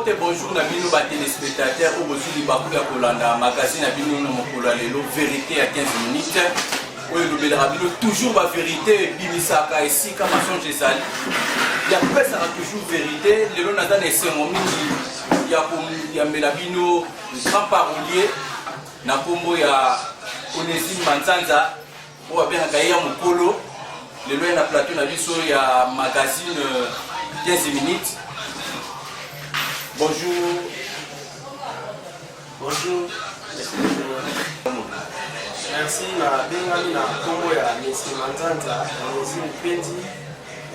Côté bonjour na bino ba téléspectateurs au bout du Bakula Kolanda magazine na bino na mokolo lelo vérité à 15 minutes. Oui, le Belrabino toujours la vérité bimisaka ici comme songe ezali. Il y a toujours vérité, lelo na dans les cérémonies il y a Melabino grand parolier na kombo ya Onésime Manzanza o bien kaya mokolo lelo na plateau na biso ya magazine 15 minutes. Bonjour. Bonjour. Merci na bengami na kombo ya Messi Manzanza, Messi Mpendi.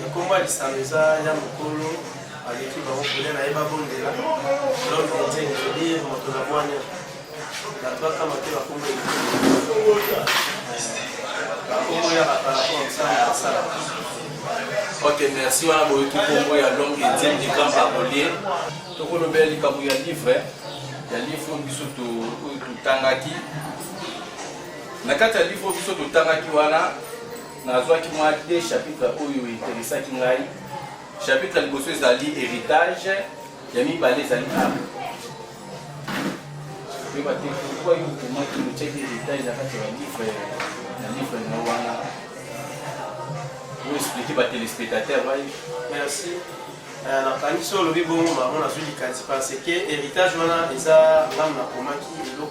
Ya kombo alisameza ya mokolo aleki bango kule na yeba bondela. Donc on tient que dire moto na bwana. Na toi kama te ba kombo ya. Ba kombo ya ba rapport ça ça. Ok, merci. On a beaucoup de combo ya longue et digne du grand parolier. Toko no beli kabu ya livre. Ya livre biso to tangaki. Na kati ya livre biso to tangaki wana nazwaki mwa deux chapitres oyo interesaki ngai. Chapitre liboso ezali héritage ya mibale ezali apo. Yo ba te pourquoi yo komaki le check héritage na kati ya livre na wana. Vous expliquez par téléspectateur, oui. Merci. La famille sur le bibo, on a vu les cas parce que héritage voilà, et ça, là on a comment qui est le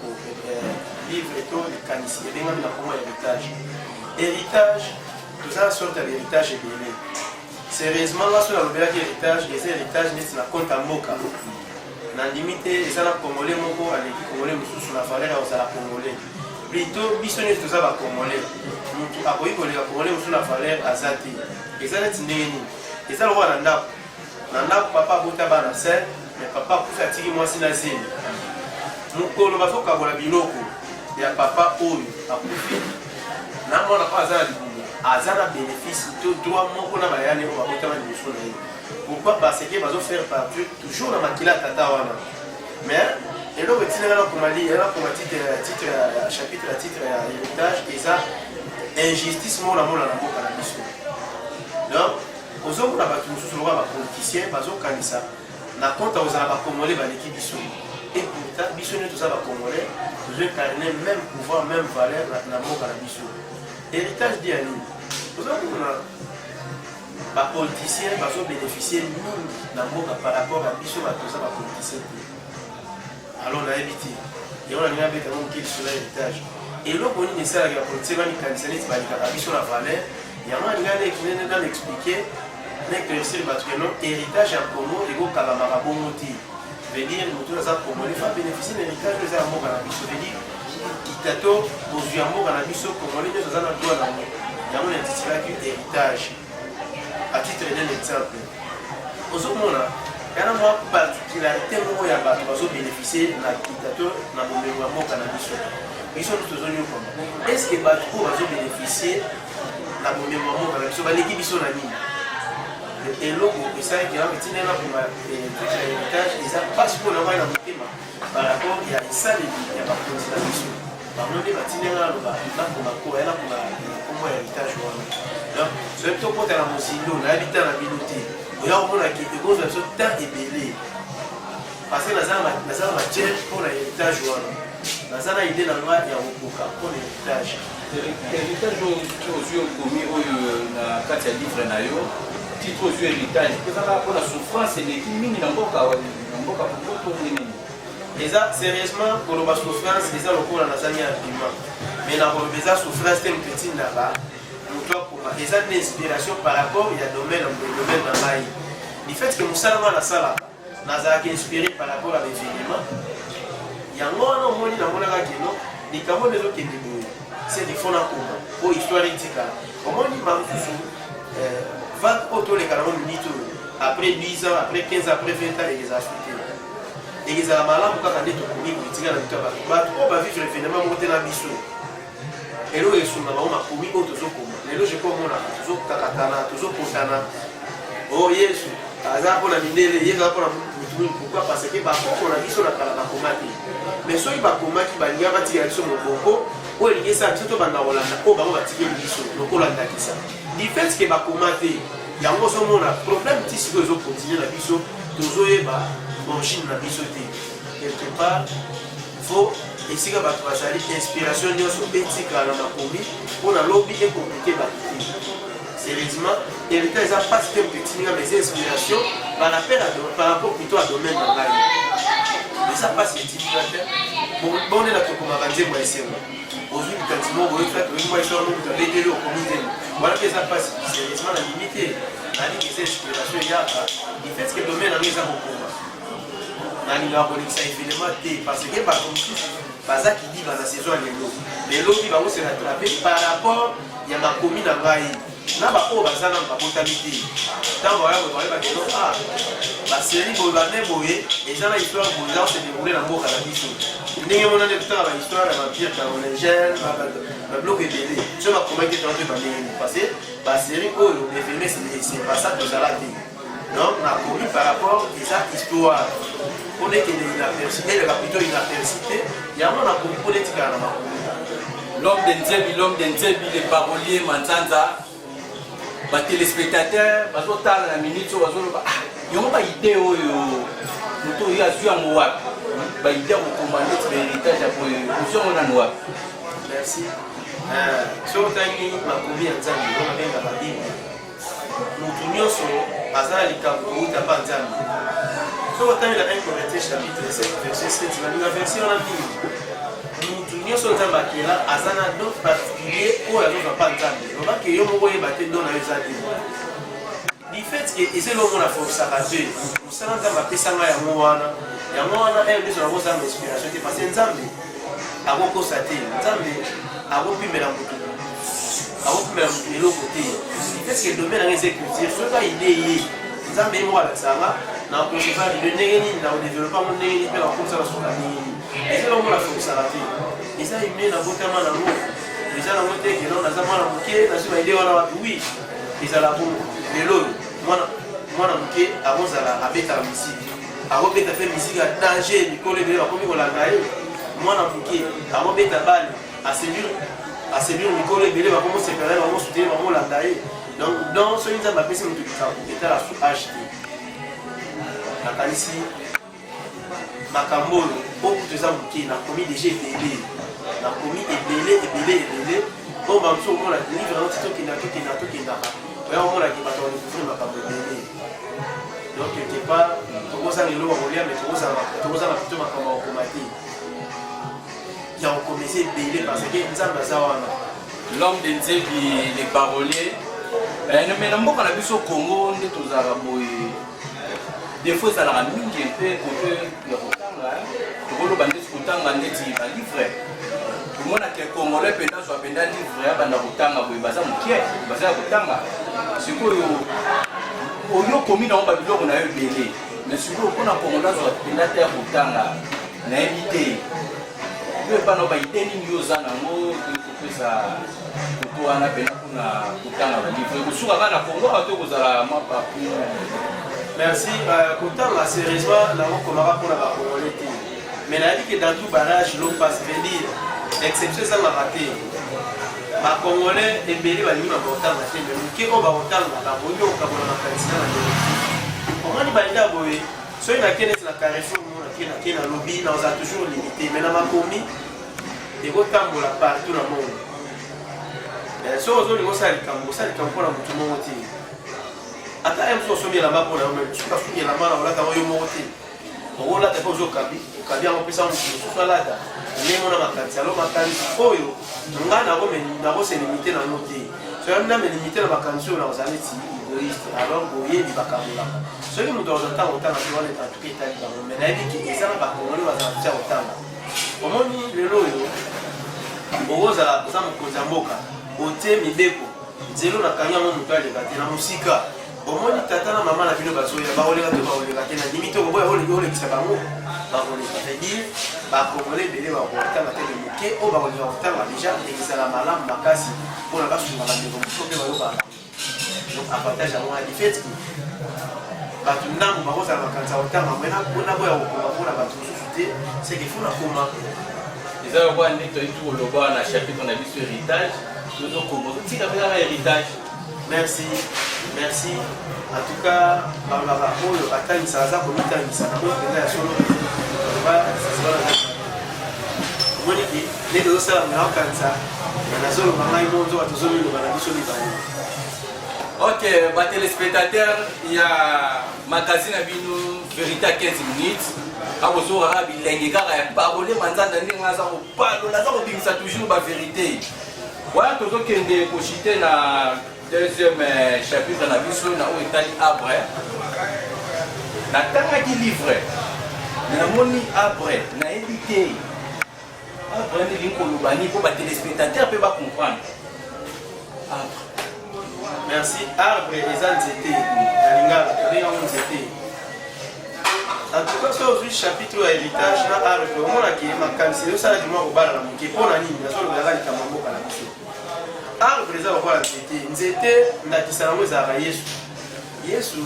livre et tout, les canissiers, et bien on a comment héritage. Héritage, tout ça sort de l'héritage et bien. Sérieusement, là sur la nouvelle héritage, les héritages n'est pas compte à moka. Dans limité, les ala congolais moko, avec les congolais nous sur la valeur aux ala congolais. Plutôt, bisonné tout ça va congolais. Nous avons eu les congolais sur la valeur à Zati. Et ça n'est pas et ça le roi Nanda. Nanda, papa bota bana sel, mais papa pour faire tirer moi si la zine. Mon colo va faire kabola biloko. Et papa oyo a profité. Na moi na pas azana libulu. Azana bénéfice tout droit mon ko na bayane on va bota na biso na. Pourquoi parce que bazo faire partie toujours na makila tata wana. Mais et là petit là pour mali, là pour titre chapitre héritage et ça injustice mo la mo na boka na biso. Donc aux hommes na batu mususu loka ba politicien bazo kanisa na compte aux ala congolais ba l'équipe biso et pourtant biso ne tous ba congolais nous incarner même pouvoir même valeur na boka na biso héritage diani aux hommes na ba politicien bazo bénéficier nous na boka par rapport à biso ba tous ba politicien alors na éviter et on a mis avec un qui sur l'héritage et là on est ça la politique ni kanisa ni ba biso la valeur il y a un gars qui vient d'expliquer l'éclaircir parce que non héritage en commun et go kalamara bomoti veut dire mutu za commun il faut bénéficier de l'héritage de ça mo kana biso veut dire itato bozu ya mo kana biso commun les za na droit na mo ya mo intitulé que héritage à titre d'un exemple ozomona kana mo particularité mo ya ba bazo bénéficier na itato na bomero mo kana biso biso tozonyo comme est-ce que ba ko bazo bénéficier na bomero mo kana biso ba l'équipe biso na nini et logo et ça qui a été là pour l'héritage et ça passe pour la voie par rapport il y a ça il y a pas de la mission par nous des bâtiments là là pour la co là pour la comment héritage donc c'est plutôt pour la mosilo la habitat la bibliothèque il y a au moins qui est gros de temps et belé parce que la zone pour l'héritage la zone idée dans loi il y a beaucoup pour l'héritage héritage aux yeux commis na kati ya livre na yo titre aux yeux héritage pour la souffrance et l'équipe mini na mboka pour tout nini déjà sérieusement pour la souffrance déjà le cours na zania argument mais na pour déjà souffrance tem petit na ba muto pour déjà l'inspiration par rapport il y a domaine na mai du fait que musalama na sala na za inspiré par rapport à l'événement yango na moni na mona ka keno ni kamo lezo ke ndibo c'est du fond na kuma pour histoire éthique comment ni mamsusu va autour les 40 minutes après 10 ans, après 15 ans, après 20 ans, ils ont acheté. Et ils ont malade pour quand ils ont commis politique à la victoire. On va vivre l'événement monter dans biso. Et là ils sont là, on a commis autre chose comme. Et là je comme on a toujours kakatana, toujours potana. Oh yes, azar pour la minelle, il y a pour la pourquoi parce que bah on a biso la kala komati. Mais soit il va komati ba nya ba tiga biso mon boko, ou il y a ça surtout banda Hollande, ko ba ba tiga biso, le Hollande qui ça. Du fait que ba komate yango so mona problème ti siko zo continuer la biso tozo yeba origine na biso te quelque part faut esika bato bazali inspiration nyonso mpe etikala na makomi mpona lobi ekomplike bato te sérieusement héritage eza mpasi te moketinga mais inspiration par rapport plutôt à domaine na ngai eza mpasi etikila te bonela tokomaka nzembo ya esengo ozwi likanisi moko oyekimwa mokuta beteli okomi nzembo wana mpe eza mpasi sérieusement na limi te nalingi eza inspiration eyaka ifetike domaine yango eza kokoma nalingaka kolekisa événement te parce que bato mosusu baza kidiba na saison ya lelo lelobi bango se rattrape par rapport ya makomi na ngai na baoyo baza nano babotami te ntango aya boye bakeno basérie boye bane boye eza na histoire boye eza kose déroule na mboka na biso ndenge monane kotanga bahistoire ya bapire carolingel babiloko ebele so bakomaki te bato bandenge parce que basérie oyo efilme c'est pas ça tozala te donc nakomi par rapport eza histoire mpona ekende inaperci eleka plutôt inapercité yango nakomi mpona etikala na makomi l'homme de Nzebi, les paroliers, Manzanza, les téléspectateurs, bazotala na minute bazoloba yongo ba idée oyo muto ya zwa ngwa ba idée ko commander ce héritage ya ko ozongo na noa. Merci. So tangi makomi ya Nzambe on benga ba Bible. Mutu nyonso azala likambo uta pa Nzambe. So tangi la 1 Corinthiens chapitre 7 verset 7 na verset on a dit mutu nyonso Nzambe akela azana don particulier oyo azoka pa Nzambe. Loba ke yo moko yeba te don na yo zadi. Du fait que eza lo mona forçaka te mosala Nzambe apesanga yango wana eye biso nakozanga inspiration te parce que Nzambe akokosa te Nzambe akopimela motu eloko te parce que domaine yango eza écriture soki baide ye Nzambe ye moko alakisanga na kochefa ide ndenge nini na kodevelopa ngo ndenge nini mpe na kokomisa basoka nini eza lo mona forçaka te eza ime na botama nango eza nango te kelo naza mwana moke nazwi baide wana wapi wi ezala bongo lelo mwana moke akozala abetaka misiki akobeta mpe misiki ya danger mikolo ebele bakomi kolanda ye mwana moke akobeta bale asedur mikolo ebele bakomosepela ye bamosutele bamolanda ye donc soki Nzambe apesi moto etala su age te nakanisi makambo oyo okutu eza moke nakomi deja ebele oyo bamosu omona livre yango ti tokendaka oya omonaki bato balekufuni makambo ebele donc quelque part tokozala eloko kolia mais tokozala plutôt makambo ya kokoma te ya kokomisa ebele parce que Nzambe aza wana l'homme de Nzebi, les paroliers mais na mboka na biso Congo nde tozalaka boye des fois ezalaka mingi mpe kote ya kotanga tokoloba ndeti kotanga ndeti balivre tomonaka congolais mpenza so apenda livre ya banda kotanga boye baza mokie baza ya kotanga sikoyo oyo komi nango babiloko na yo ebele mais sikoyo mpona congolais so apenda te ya kotanga nayebi te yo epana baide nini yo oza nango kopesa koto wana mpena mpona kotanga balivre kosuka kaka na congo ato kozala mwa papu. Merci. Kotanga sérieusement nango komaka mpona bacongolais te mais nayebi ke dans tout barrage l'eau passe veut dire exception ezangaka te bacongolais ebele balingi bakotanga te mais moke oyo bakotanga baboyi okabola makanisi na ndenge omoni balinga boye soki nake neti na carrefour nake na lobi naozala toujours limité mais na makomi ekotambola partout na monde soki ozolinga osala likambo mpona motu moko te ata ye mosu osomi elamba mpona yo mais soki asoki elamba na olata yo moko te okolata mpe ozokabi yango opesa motu mosusu alata ndenge mona makanisi alo makanisi oyo ngai nakose limité nango te soki name limité na makanisi oyo nakoza neti égoïste alors boyebi bakabolaka soki moto azotanga kotanga te wana etantuka etali bango mais nayebi ke eza na bakongoli bazala tuti ya kotanga omoni lelo oyo okozala oza mokonzi ya mboka otie mibeko nzelo nakangi yango moto aleka te na mosika omoni tata na mama na bino bazoya bakoleka to bakoleka te na limite okoboya olekisa bango bakoleka c'est-à-dire bakongole ebele bakotanga te moke oyo bakoleka kotanga déjà ezala malamu makasi mpona basunga bandeko mosusu mpe bayobaka donc avantage yango ya difet bato ntango bakozala makanisa kotanga mpona boya kokoma mpona bato mosusu te seke fo nakoma eza yokoya nde toyei tukoloba na chapitre na biso héritage tozokomba totika mpezaka héritage. Merci. merci. En tout cas, balobaka oyo atangisa aza komitangisa na oyo mpenza ya solo omoniki ndenge ozosala nga okanisa nazoloba ngai monzo bato ozoloba na biso mibale. Ok, batelespectateur ya magazine na bino vérité à 15 minutes akozoraka bilenge kaka ya parole manzanda ndenge aza kopalola aza kobimisa toujours bavérité wana tozokende koshite na deuxième chapitre na biso na oyo etali abre natangaki livre namoni abre nayebi te abre ndenge kolobani mpo batelespectateur mpe bacomprendre abre. Merci. Arbre eza nzete na lingala tobenga ngo nzete. En tout cas aujourd'hui chapitre ya héritage na arbre omonaki makanisi ezosala dimwa kobala na moke mpo na nini nazolobelaka likambo mboka na biso. Arbre eza lokola nzete. Nzete ndakisa yango ezalaka Yesu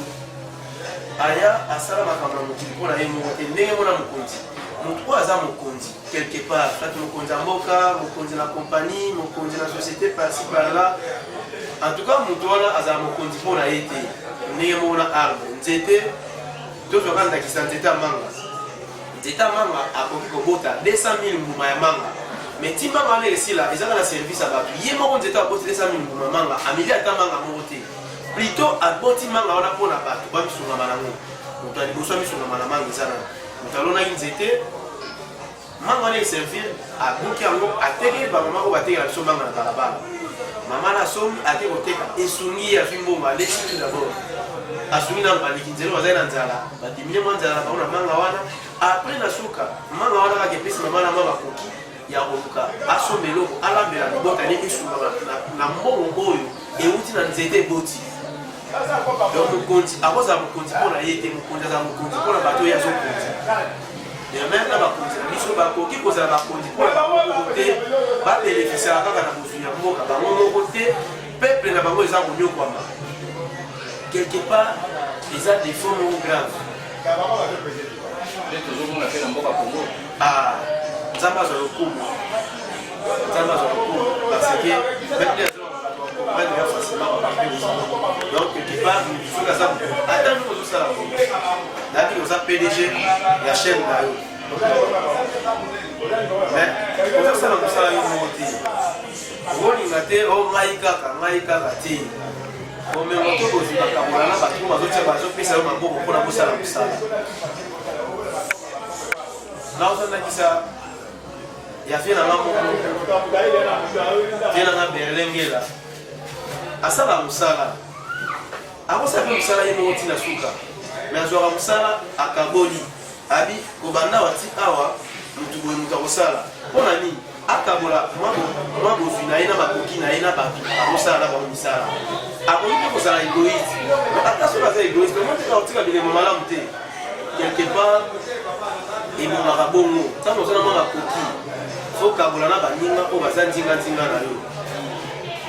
aya asala makambo na mokili mpo na ye moko te ndenge mona mokonzi motu oyo aza mokonzi quelque part kati mokonzi ya mboka mokonzi na compagnie mokonzi na société par-ci par-là. En tout cas, nous devons avoir un conduit pour la été. Nous avons un arbre. Nzete, tout le monde qui s'en était à manga. Nzete à manga a coupé au bota 200 000 mouma manga. Mais si manga est ici là, ils ont un service à battre. Il y a un nzete à botter 200 000 mouma manga. A milliard de manga monté. Plutôt à botter manga on a pour la battre. Pas sur la malango. Nous allons nous sommes sur la malango. Nous allons aller nzete. Manga est servir à bouquer en gros à terre. Bah maman va terre la sur manga dans la balle. Maman a somme a été koteka esungi ya fimboma lesiki d'abord asungi na baliki nzelo bazali na nzala badimine mwa nzala baona manga wana après na suka manga wana ka kepesi mama na mama koki ya koluka asombe loko alambela libota ne esunga na mbongo oyo euti na nzete boti donc mokonzi akoza mokonzi mpona ye te mokonzi aza mokonzi mpona bato oyo azokonzi même na bakonzi na biso bakoki kozala bakonzi mpona bango te babénéficiaka kaka na bozwi ya mboka bango moko te peuple na bango eza konyokwama quelque part eza défaut moko grave nzambe azwa lokumu parce que donc quelque part soki aza ata nini ozosala nayaki oza PDG ya chaîne na yo mais ozosala mosala yo moko te okolinga te ngai kaka te omema to kozwi bakabola na bato bazotia bazopesa yo maboko mpona kosala mosala na ozandakisa ya vie nanga moko vie nanga berlengela asala mosala akosala mpe mosala ye moko ntina suka me azwaka mosala akaboli abi kobanda wati awa mutu boye mutu akosala mpona nini akabola mwa bozwi na ye na bakoki na ye na bato akosala na bango misala akoki mpe kozala égoïste ata soki aza égoïste omotika kotika bilemo malamu te quelque part ebongaka bongo ntango oza na mwa bakoki fo kabola na baninga oyo baza ndinga na yo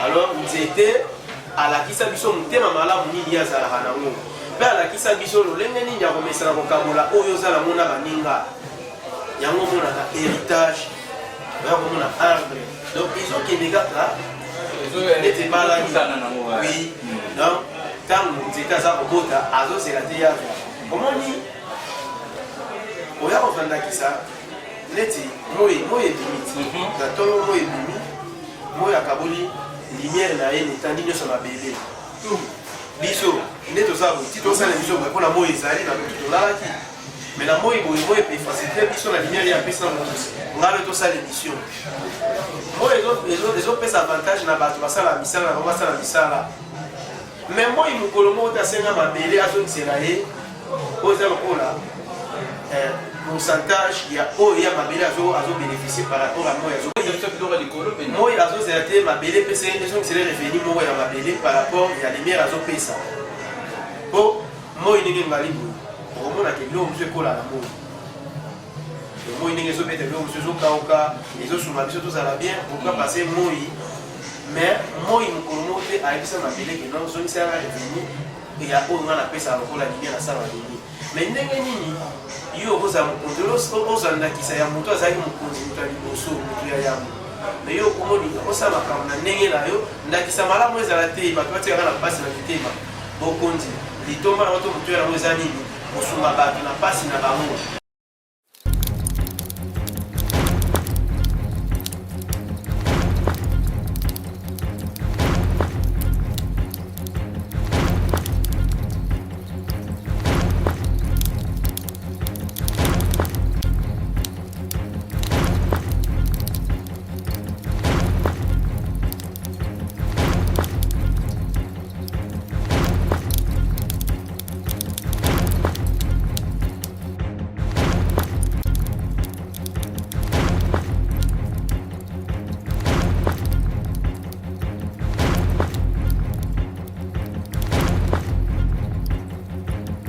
alors nzete alakisa biso motema malamu nini azalaka nango mpe alakisa biso lolenge nini ya komesana kokabola oyo ozala mona baninga yango monaka héritage oya komona arbre donc ezokende kaka neti ebalani oui donc ntango nzete aza kobota azozela te yave omoni oya kovandakisa neti moi ebimi na tolo moi ebimi moi akaboli lumière na ye netandi nyonso mabele biso nde tozala ti tosala biso boye mpona moi ezali na motu tolalaki mais na moi boye moi efacilite biso na lumière ye apesi na motu ngalo tosala émission moi ezopesa avantage na bato basala misala na bango basala misala mais moi mokolo moko te asenga mabele azongisela ye oyo eza lokola pourcentage ya oyo ya mabele azobénéficie par rapport à moi azozela te mabele pesa ezongisela revenu moko ya mabele par rapport ya lumière azopesa mpo moi ndenge ngali boye okomonaka biloko mosusu ekola na moi moi ndenge ezobeta biloko mosusu ezokauka ezosuma biso tozala bien pourquoi parce moi mais moi mokolo moko te ayebisa mabele ke non ozongisela revenu ya oyo nga napesa lokola lumière asala nini mais ndenge nini yo okozala mokonzi ozandakisa ya moto azalaki mokonzi moto ya liboso moto ya yambo mais yo okomoni osala makambo na ndenge na yo ndakisa malamu ezala te bato batiaka na mpasi na mitema bokonzi litomba na bato moto yango eza nini kosunga bato na pasi na bango